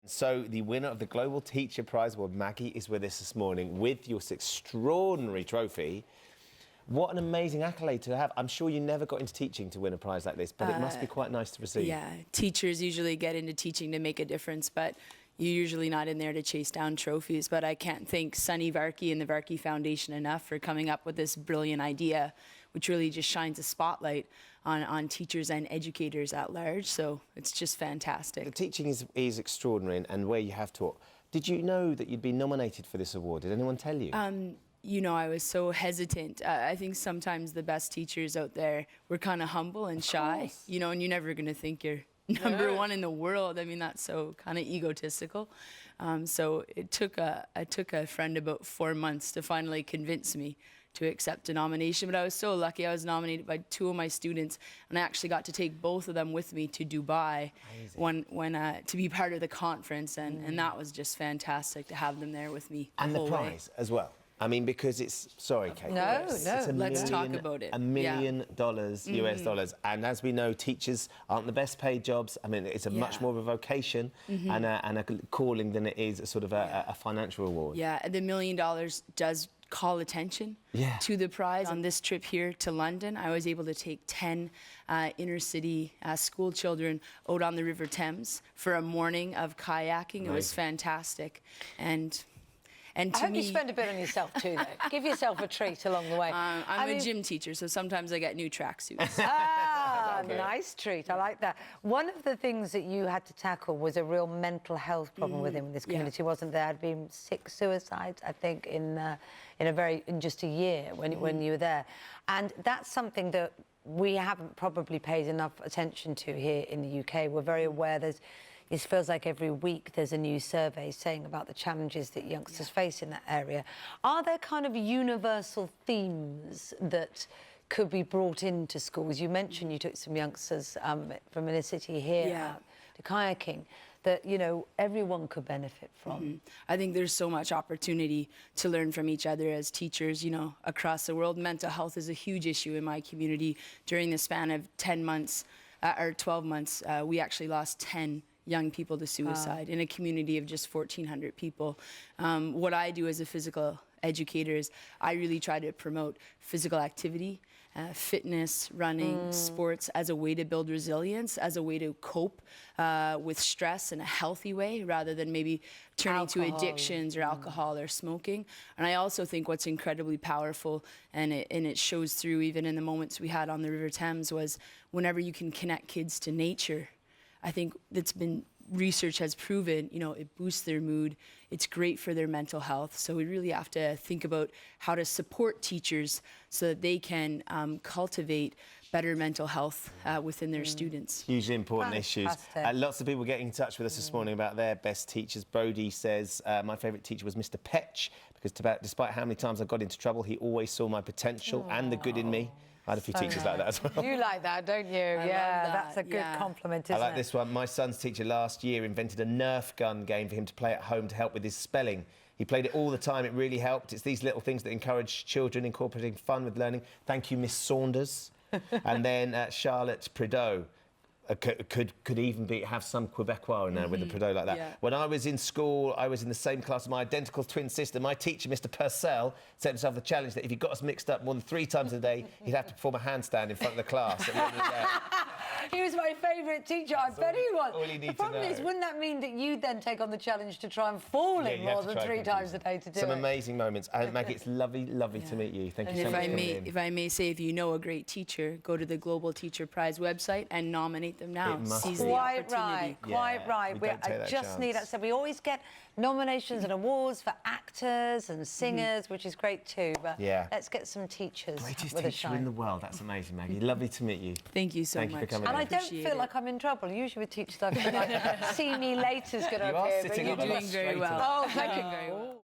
So the winner of the Global Teacher Prize Award, Maggie, is with us this morning with your extraordinary trophy. What an amazing accolade to have. I'm sure you never got into teaching to win a prize like this, but it must be quite nice to receive. Yeah, teachers usually get into teaching to make a difference, but you're usually not in there to chase down trophies. But I can't thank Sunny Varkey and the Varkey Foundation enough for coming up with this brilliant idea, which really just shines a spotlight on teachers and educators at large. So it's just fantastic. The teaching is extraordinary, and where you have taught. Did you know that you'd been nominated for this award? Did anyone tell you? You know, I was so hesitant. I think sometimes the best teachers out there were kind of humble and shy, you know, and you're never going to think you're number one in the world. I mean, that's so kind of egotistical. So it took a friend about 4 months to finally convince me to accept a nomination. But I was so lucky. I was nominated by 2 of my students, and I actually got to take both of them with me to Dubai to be part of the conference, and that was just fantastic to have them there with me. And the prize as well. I mean, because it's, sorry, Kate. No, let's talk about it. $1 million US dollars. And as we know, teachers aren't the best paid jobs. I mean, it's a much more of a vocation and a calling than it is a sort of a financial reward. Yeah, the $1 million does call attention to the prize. On this trip here to London, I was able to take 10 inner city school children out on the River Thames for a morning of kayaking. It was fantastic. And I hope you spend a bit on yourself too, though. Give yourself a treat along the way. I'm a gym teacher, so sometimes I get new tracksuits. Nice treat. I like that. One of the things that you had to tackle was a real mental health problem within this community, wasn't there? There had been 6 suicides, I think, in just a year when you were there, and that's something that we haven't probably paid enough attention to here in the UK. We're very aware it feels like every week there's a new survey saying about the challenges that youngsters face in that area. Are there kind of universal themes that could be brought into schools? You mentioned you took some youngsters from inner city here to kayaking that, you know, everyone could benefit from. I think there's so much opportunity to learn from each other as teachers, you know, across the world. Mental health is a huge issue in my community. During the span of 10 months, or 12 months, we actually lost 10 young people to suicide in a community of just 1,400 people. What I do as a physical educator is I really try to promote physical activity, fitness, running, sports as a way to build resilience, as a way to cope with stress in a healthy way, rather than maybe turning to addictions or alcohol or smoking. And I also think what's incredibly powerful, and it shows through even in the moments we had on the River Thames, was whenever you can connect kids to nature. I think that's been, research has proven, you know, it boosts their mood. It's great for their mental health. So we really have to think about how to support teachers so that they can cultivate better mental health within their students. Hugely important issues. Lots of people getting in touch with us this morning about their best teachers. Brody says, my favourite teacher was Mr. Petch, because despite how many times I got into trouble, he always saw my potential and the good in me. I had a few teachers like that as well. You like that, don't you? That's a good compliment, isn't it? I like this one. My son's teacher last year invented a Nerf gun game for him to play at home to help with his spelling. He played it all the time. It really helped. It's these little things that encourage children, incorporating fun with learning. Thank you, Miss Saunders. And then Charlotte Prideaux. Could even have some Quebecois in there with the Prideaux like that. When I was in school, I was in the same class as my identical twin sister. My teacher, Mr. Purcell, set himself the challenge that if he got us mixed up more than 3 times a day, he'd have to perform a handstand in front of the class at the end of the day. He was my favourite teacher. I bet he was. All you need the problem is, wouldn't that mean that you then take on the challenge to try and fall in more than 3 times a day to do it? Some amazing moments. Maggie, it's lovely to meet you. Thank you so much for coming in. If I may say, if you know a great teacher, go to the Global Teacher Prize website and nominate them now. Quite right. I just need that. So we always get nominations and awards for actors and singers, which is great too. But let's get some teachers Greatest with a teacher shine. in the world. That's amazing, Maggie. Lovely to meet you. Thank you so much. Thank you for coming And in. I don't feel like I'm in trouble. Usually with teachers, I feel like see me later's going to appear. Sitting You're doing very well. Oh, thank you.